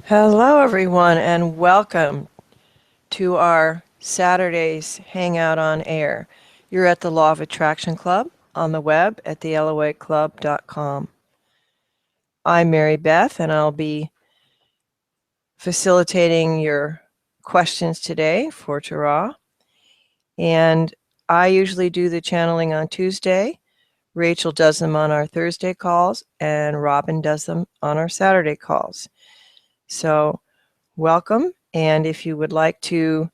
Hello, everyone, and welcome to our Saturday's Hangout on Air. You're at the Law of Attraction Club on the web at theloaclub.com. I'm Mary Beth, and I'll be facilitating your questions today for Tara. And I usually do the channeling on Tuesday. Rachel does them on our Thursday calls, and Robin does them on our Saturday calls. So welcome, and if you would like to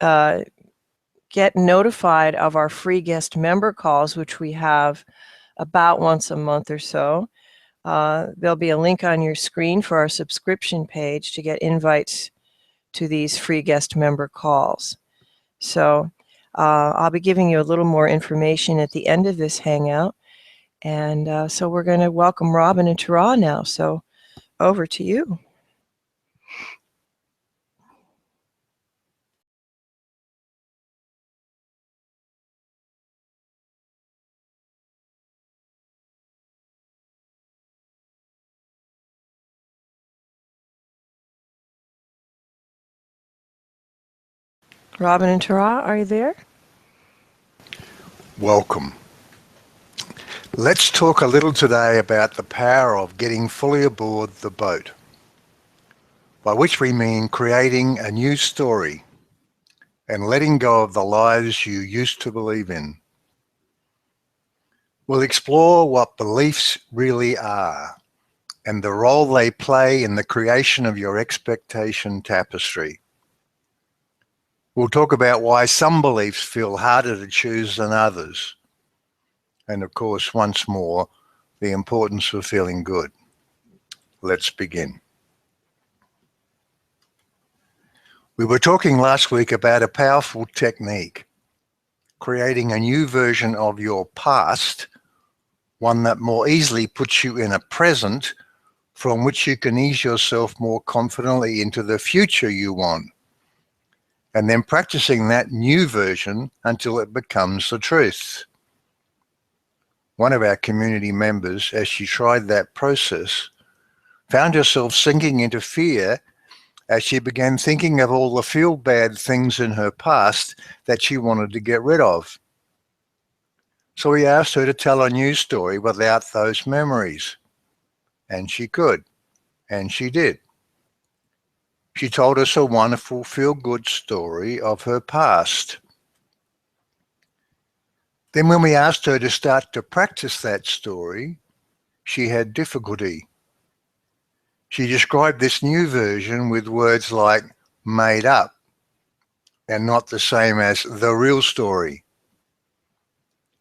get notified of our free guest member calls, which we have about once a month or so, there'll be a link on your screen for our subscription page to get invites to these free guest member calls. So I'll be giving you a little more information at the end of this hangout. And so we're going to welcome Robin and Tara now. So over to you. Robin and Tara, are you there? Welcome. Let's talk a little today about the power of getting fully aboard the boat, by which we mean creating a new story and letting go of the lies you used to believe in. We'll explore what beliefs really are and the role they play in the creation of your expectation tapestry. We'll talk about why some beliefs feel harder to choose than others. And of course, once more, the importance of feeling good. Let's begin. We were talking last week about a powerful technique, creating a new version of your past, one that more easily puts you in a present from which you can ease yourself more confidently into the future you want, and then practicing that new version until it becomes the truth. One of our community members, as she tried that process, found herself sinking into fear as she began thinking of all the feel-bad things in her past that she wanted to get rid of. So we asked her to tell a new story without those memories. And she could, and she did. She told us a wonderful feel-good story of her past. Then when we asked her to start to practice that story, she had difficulty. She described this new version with words like made up and not the same as the real story.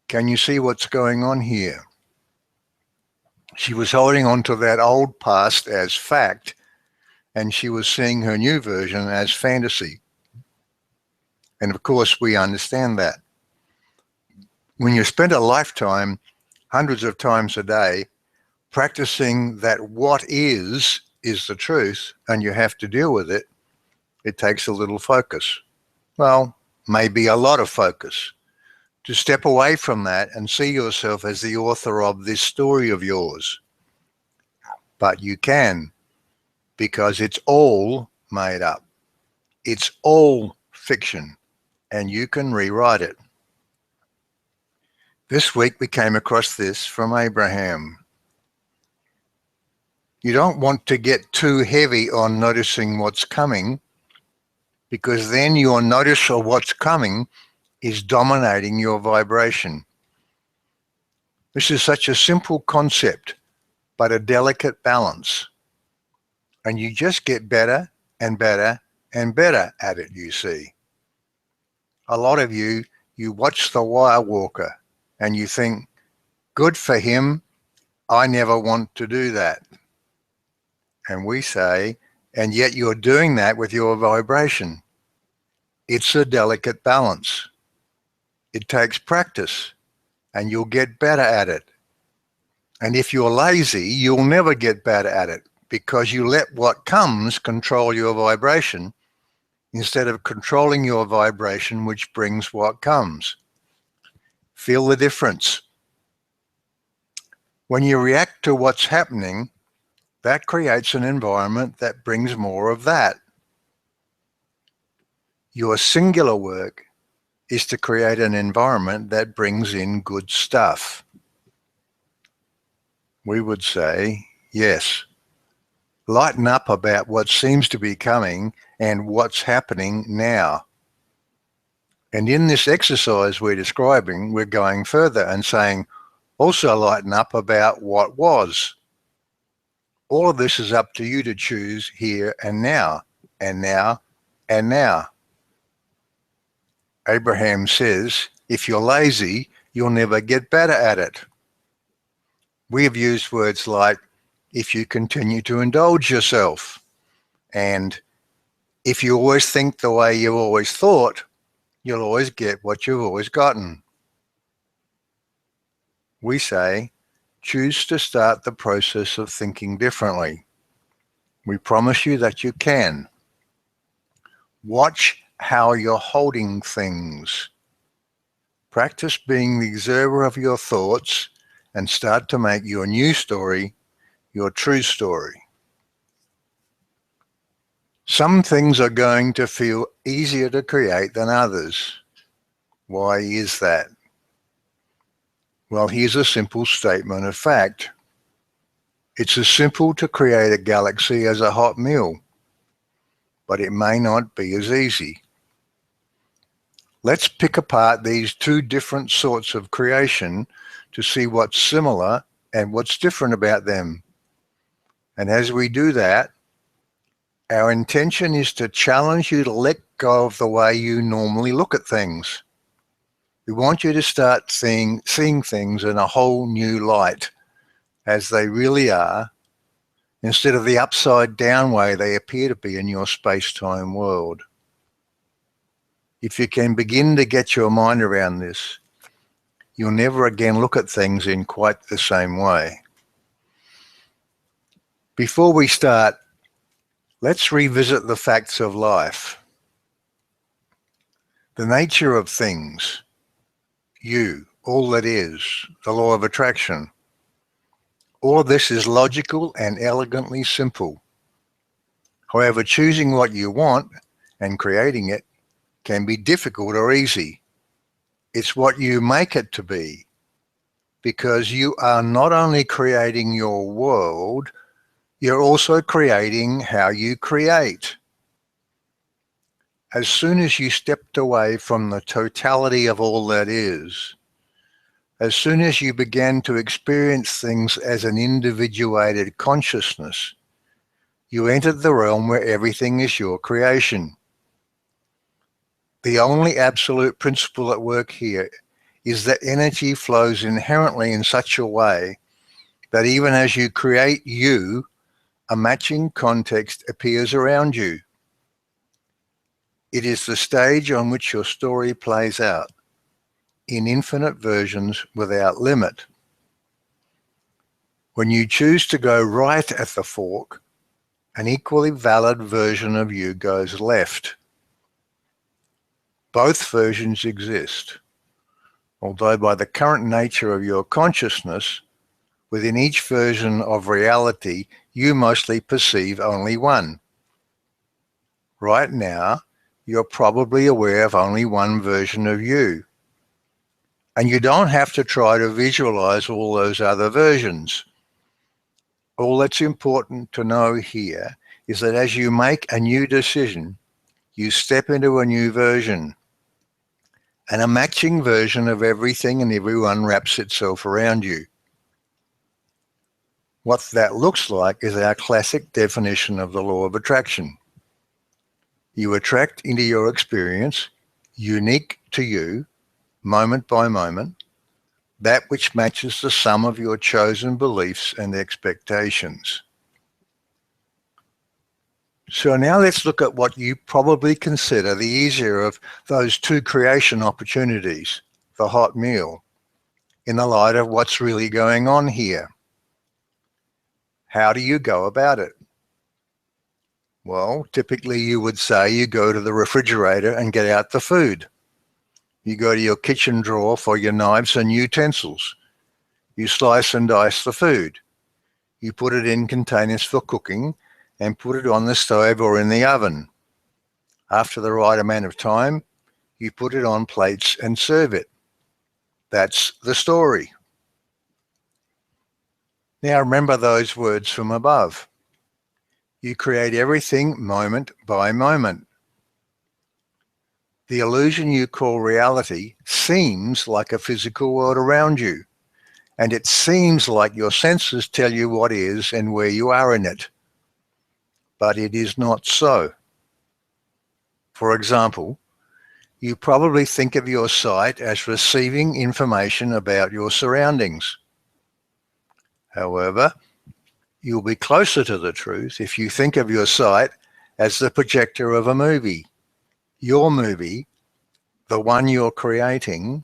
Can you see what's going on here? She was holding on to that old past as fact, and she was seeing her new version as fantasy. And of course, we understand that. When you spend a lifetime, hundreds of times a day, practicing that what is the truth, and you have to deal with it, it takes a little focus. Well, maybe a lot of focus. To step away from that and see yourself as the author of this story of yours. But you can, because it's all made up. It's all fiction, and you can rewrite it. This week we came across this from Abraham. You don't want to get too heavy on noticing what's coming, because then your notice of what's coming is dominating your vibration. This is such a simple concept, but a delicate balance. And you just get better and better and better at it, you see. A lot of you watch The Wire Walker and you think, good for him, I never want to do that. And we say, and yet you're doing that with your vibration. It's a delicate balance. It takes practice and you'll get better at it. And if you're lazy, you'll never get better at it because you let what comes control your vibration instead of controlling your vibration, which brings what comes. Feel the difference. When you react to what's happening, That creates an environment that brings more of that. Your singular work is to create an environment that brings in good stuff. We would say, yes, lighten up about what seems to be coming and what's happening now. And in this exercise we're describing, we're going further and saying, also lighten up about what was. All of this is up to you to choose here and now, and now, and now. Abraham says, if you're lazy, you'll never get better at it. We have used words like, if you continue to indulge yourself, and if you always think the way you've always thought, you'll always get what you've always gotten. We say, choose to start the process of thinking differently. We promise you that you can. Watch how you're holding things. Practice being the observer of your thoughts and start to make your new story your true story. Some things are going to feel easier to create than others. Why is that? Well, here's a simple statement of fact. It's as simple to create a galaxy as a hot meal, but it may not be as easy. Let's pick apart these two different sorts of creation to see what's similar and what's different about them. And as we do that, our intention is to challenge you to let go of the way you normally look at things. We want you to start seeing things in a whole new light, as they really are, instead of the upside-down way they appear to be in your space-time world. If you can begin to get your mind around this, you'll never again look at things in quite the same way. Before we start, let's revisit the facts of life. The nature of things, you, all that is, the law of attraction. All of this is logical and elegantly simple. However, choosing what you want and creating it can be difficult or easy. It's what you make it to be, because you are not only creating your world, you're also creating how you create. As soon as you stepped away from the totality of all that is, as soon as you began to experience things as an individuated consciousness, you entered the realm where everything is your creation. The only absolute principle at work here is that energy flows inherently in such a way that even as you create you, a matching context appears around you. It is the stage on which your story plays out, in infinite versions without limit. When you choose to go right at the fork, an equally valid version of you goes left. Both versions exist, although by the current nature of your consciousness, within each version of reality, you mostly perceive only one. Right now, you're probably aware of only one version of you. And you don't have to try to visualize all those other versions. All that's important to know here is that as you make a new decision, you step into a new version. And a matching version of everything and everyone wraps itself around you. What that looks like is our classic definition of the law of attraction. You attract into your experience, unique to you, moment by moment, that which matches the sum of your chosen beliefs and expectations. So now let's look at what you probably consider the easier of those two creation opportunities, the hot meal, in the light of what's really going on here. How do you go about it? Well, typically you would say you go to the refrigerator and get out the food. You go to your kitchen drawer for your knives and utensils. You slice and dice the food. You put it in containers for cooking and put it on the stove or in the oven. After the right amount of time, you put it on plates and serve it. That's the story. Now remember those words from above. You create everything moment by moment. The illusion you call reality seems like a physical world around you, and it seems like your senses tell you what is and where you are in it. But it is not so. For example, you probably think of your sight as receiving information about your surroundings. However, you'll be closer to the truth if you think of your sight as the projector of a movie. Your movie, the one you're creating,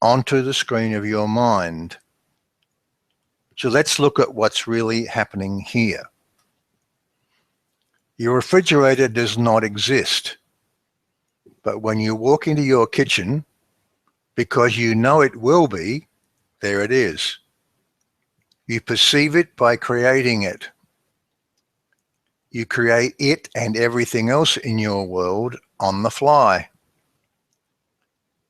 onto the screen of your mind. So let's look at what's really happening here. Your refrigerator does not exist. But when you walk into your kitchen, because you know it will be, there it is. You perceive it by creating it. You create it and everything else in your world on the fly.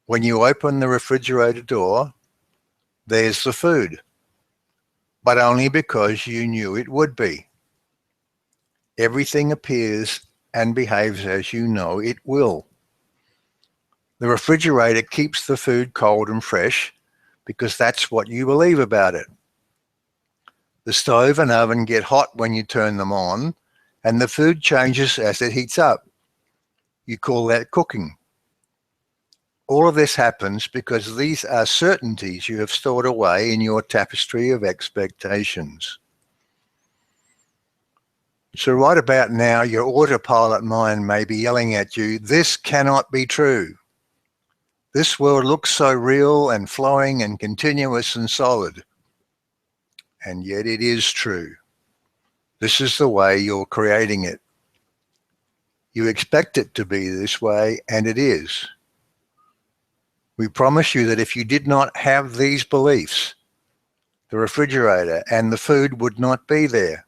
When you open the refrigerator door, there's the food, but only because you knew it would be. Everything appears and behaves as you know it will. The refrigerator keeps the food cold and fresh because that's what you believe about it. The stove and oven get hot when you turn them on, and the food changes as it heats up. You call that cooking. All of this happens because these are certainties you have stored away in your tapestry of expectations. So right about now, your autopilot mind may be yelling at you, this cannot be true. This world looks so real and flowing and continuous and solid. And yet it is true. This is the way you're creating it. You expect it to be this way, and it is. We promise you that if you did not have these beliefs, the refrigerator and the food would not be there.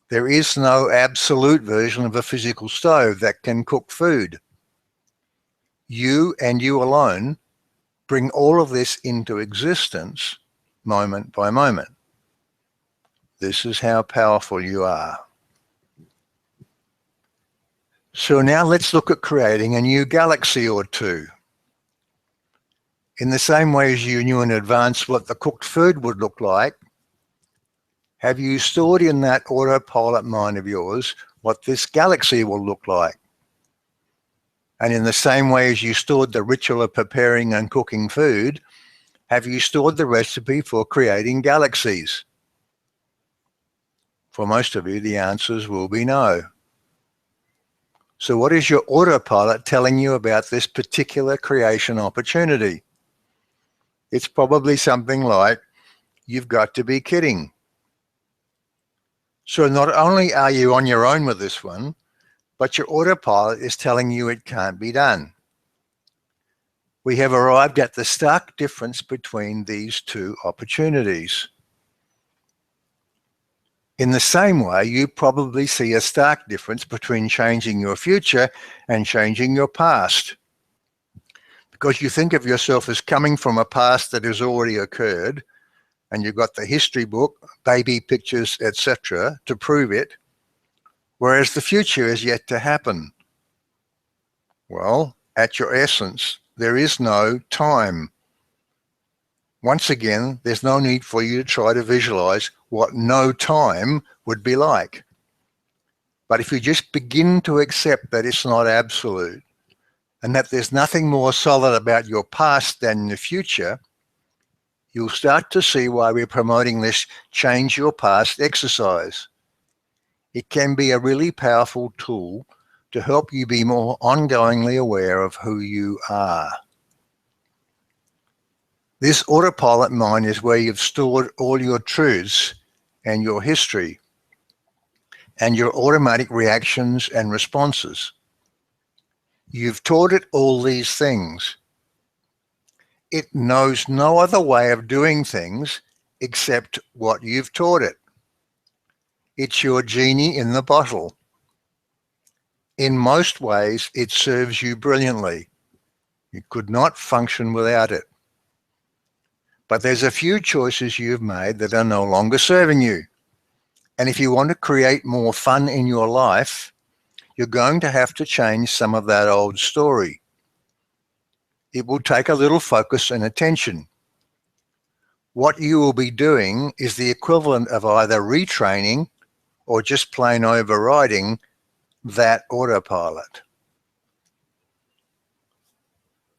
There is no absolute version of a physical stove that can cook food. You and you alone bring all of this into existence moment by moment. This is how powerful you are. So now let's look at creating a new galaxy or two. In the same way as you knew in advance what the cooked food would look like, have you stored in that autopilot mind of yours what this galaxy will look like? And in the same way as you stored the ritual of preparing and cooking food, have you stored the recipe for creating galaxies? For most of you, the answers will be no. So what is your autopilot telling you about this particular creation opportunity? It's probably something like, you've got to be kidding. So not only are you on your own with this one, but your autopilot is telling you it can't be done. We have arrived at the stark difference between these two opportunities. In the same way, you probably see a stark difference between changing your future and changing your past. Because you think of yourself as coming from a past that has already occurred, and you've got the history book, baby pictures, etc., to prove it, whereas the future is yet to happen. Well, at your essence, there is no time. Once again, there's no need for you to try to visualize what no time would be like. But if you just begin to accept that it's not absolute and that there's nothing more solid about your past than the future, you'll start to see why we're promoting this change your past exercise. It can be a really powerful tool to help you be more ongoingly aware of who you are. This autopilot mind is where you've stored all your truths and your history and your automatic reactions and responses. You've taught it all these things. It knows no other way of doing things except what you've taught it. It's your genie in the bottle. In most ways, it serves you brilliantly. You could not function without it. But there's a few choices you've made that are no longer serving you. And if you want to create more fun in your life, you're going to have to change some of that old story. It will take a little focus and attention. What you will be doing is the equivalent of either retraining or just plain overriding that autopilot.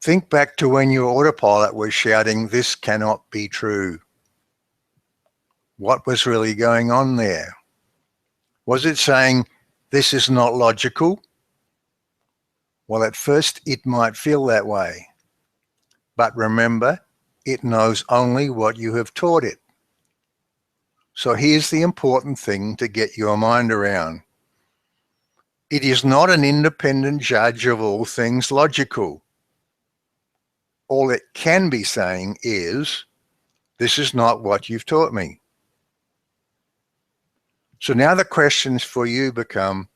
Think back to when your autopilot was shouting, "This cannot be true." What was really going on there? Was it saying, "This is not logical"? Well, at first it might feel that way. But remember, it knows only what you have taught it. So here's the important thing to get your mind around. It is not an independent judge of all things logical. All it can be saying is, "This is not what you've taught me." So now the questions for you become,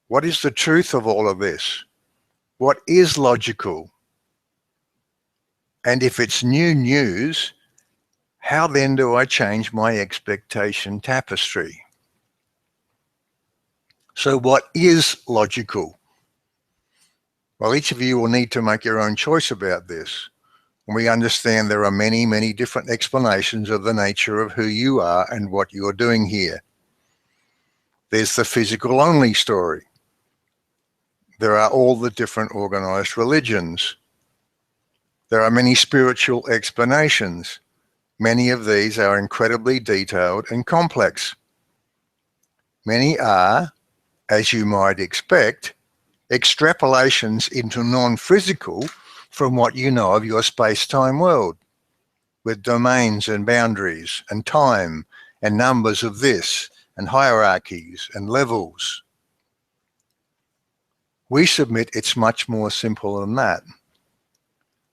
what is the truth of all of this? What is logical? And if it's new news, how then do I change my expectation tapestry? So what is logical? Well, each of you will need to make your own choice about this. We understand there are many, many different explanations of the nature of who you are and what you're doing here. There's the physical only story. There are all the different organized religions. There are many spiritual explanations. Many of these are incredibly detailed and complex. Many are, as you might expect, extrapolations into non-physical from what you know of your space-time world, with domains and boundaries and time and numbers of this and hierarchies and levels. We submit it's much more simple than that.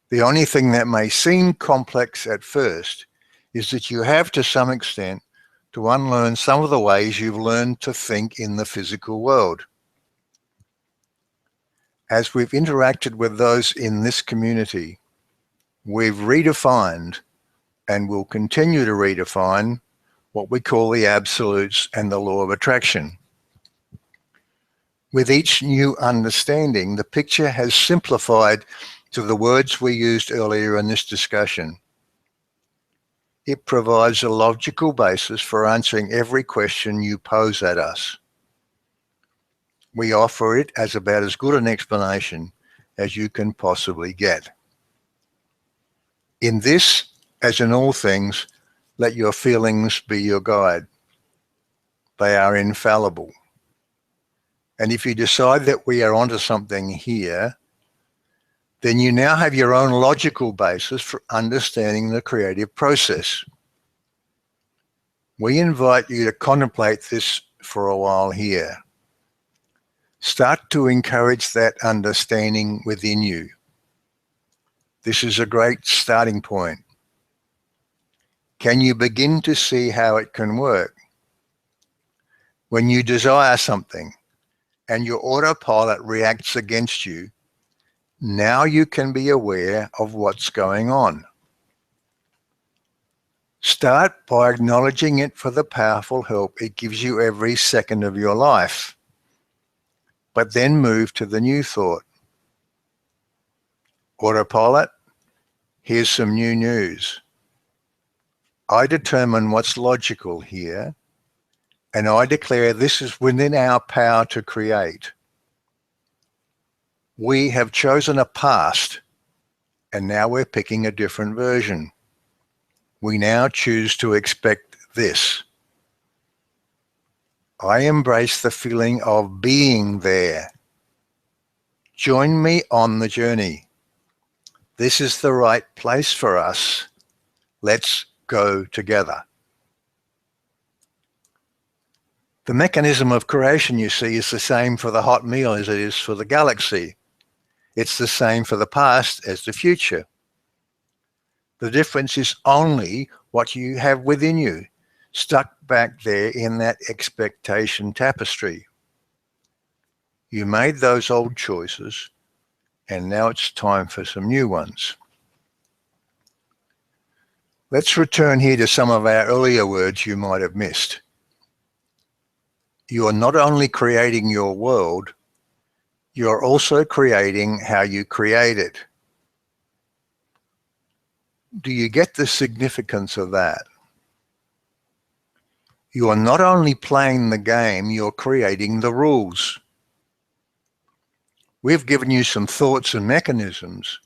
The only thing that may seem complex at first is that you have, to some extent, to unlearn some of the ways you've learned to think in the physical world. As we've interacted with those in this community, we've redefined and will continue to redefine what we call the absolutes and the law of attraction. With each new understanding, the picture has simplified to the words we used earlier in this discussion. It provides a logical basis for answering every question you pose at us. We offer it as about as good an explanation as you can possibly get. In this, as in all things, let your feelings be your guide. They are infallible. And if you decide that we are onto something here, then you now have your own logical basis for understanding the creative process. We invite you to contemplate this for a while here. Start to encourage that understanding within you. This is a great starting point. Can you begin to see how it can work? When you desire something and your autopilot reacts against you, now you can be aware of what's going on. Start by acknowledging it for the powerful help it gives you every second of your life. But then move to the new thought. Autopilot, here's some new news. I determine what's logical here, and I declare this is within our power to create. We have chosen a past, and now we're picking a different version. We now choose to expect this. I embrace the feeling of being there. Join me on the journey. This is the right place for us. Let's go together. The mechanism of creation, you see, is the same for the hot meal as it is for the galaxy. It's the same for the past as the future. The difference is only what you have within you, stuck back there in that expectation tapestry. You made those old choices, and now it's time for some new ones. Let's return here to some of our earlier words you might have missed. You are not only creating your world, you're also creating how you create it. Do you get the significance of that? You are not only playing the game, you're creating the rules. We've given you some thoughts and mechanisms,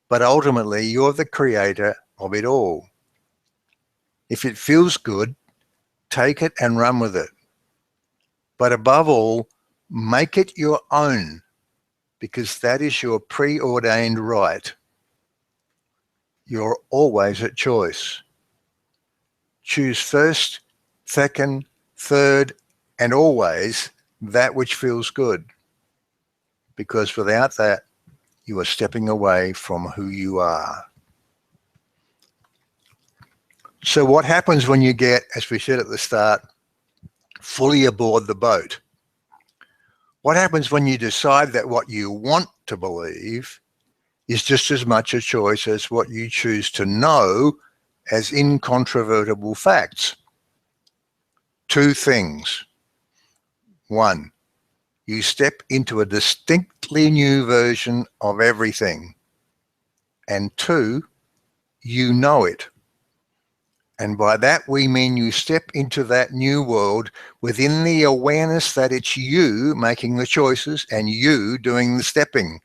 but ultimately you're the creator of it all. If it feels good, take it and run with it. But above all, make it your own, because that is your preordained right. You're always at choice. Choose first, second, third, and always that which feels good. Because without that, you are stepping away from who you are. So what happens when you get, as we said at the start, fully aboard the boat? What happens when you decide that what you want to believe is just as much a choice as what you choose to know as incontrovertible facts? Two things. One, you step into a distinctly new version of everything. And two, you know it. And by that we mean you step into that new world within the awareness that it's you making the choices and you doing the stepping.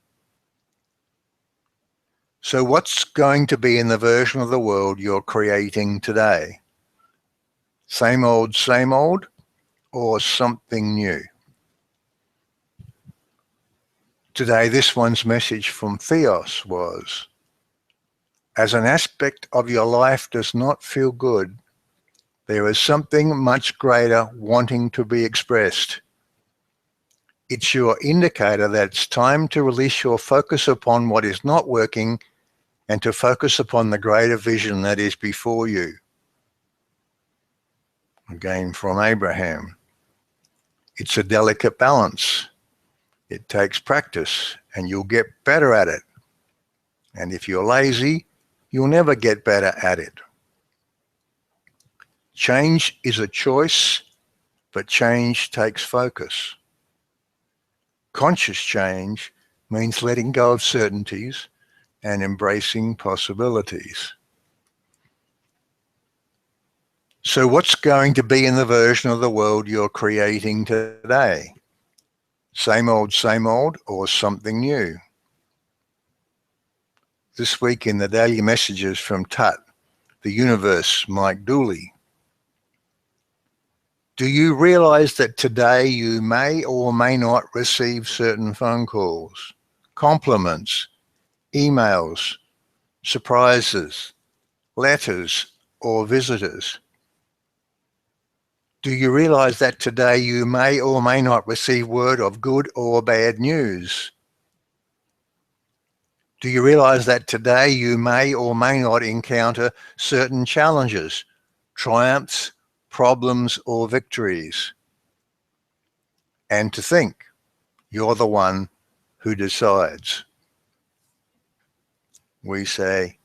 So what's going to be in the version of the world you're creating today? Same old, or something new? Today, this one's message from Theos was, as an aspect of your life does not feel good, there is something much greater wanting to be expressed. It's your indicator that it's time to release your focus upon what is not working and to focus upon the greater vision that is before you. Again from Abraham. It's a delicate balance. It takes practice and you'll get better at it. And if you're lazy, you'll never get better at it. Change is a choice, but change takes focus. Conscious change means letting go of certainties and embracing possibilities. So what's going to be in the version of the world you're creating today? Same old, or something new? This week in the Daily Messages from Tut, the Universe, Mike Dooley. Do you realize that today you may or may not receive certain phone calls, compliments, emails, surprises, letters, or visitors? Do you realize that today you may or may not receive word of good or bad news? Do you realize that today you may or may not encounter certain challenges, triumphs, problems, or victories? And to think, you're the one who decides. We say,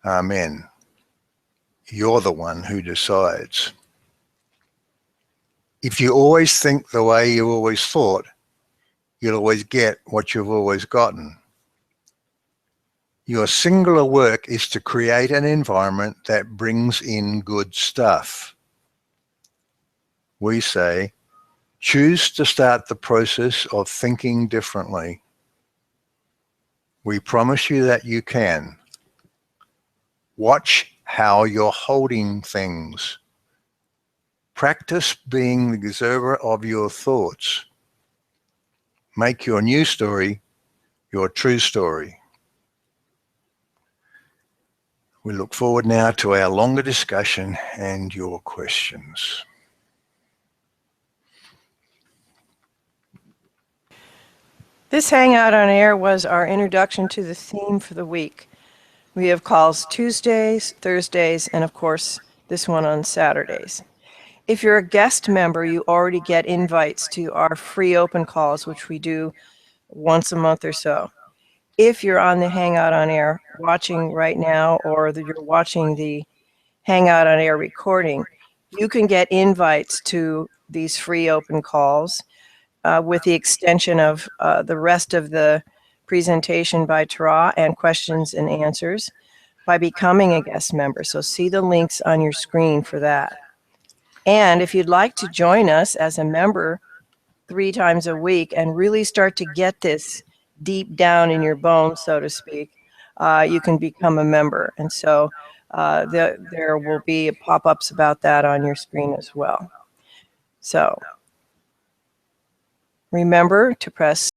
Amen. You're the one who decides. If you always think the way you always thought, you'll always get what you've always gotten. Your singular work is to create an environment that brings in good stuff. We say, choose to start the process of thinking differently. We promise you that you can. Watch how you're holding things. Practice being the observer of your thoughts. Make your new story your true story. We look forward now to our longer discussion and your questions. This hangout on air was our introduction to the theme for the week. We have calls Tuesdays, Thursdays, and of course, this one on Saturdays. If you're a guest member, you already get invites to our free open calls, which we do once a month or so. If you're on the Hangout on Air watching right now, or that you're watching the Hangout on Air recording, you can get invites to these free open calls with the extension of the rest of the presentation by Tara and questions and answers by becoming a guest member. So see the links on your screen for that. And if you'd like to join us as a member 3 times a week and really start to get this deep down in your bones, so to speak, you can become a member. And so there will be pop-ups about that on your screen as well. So remember to press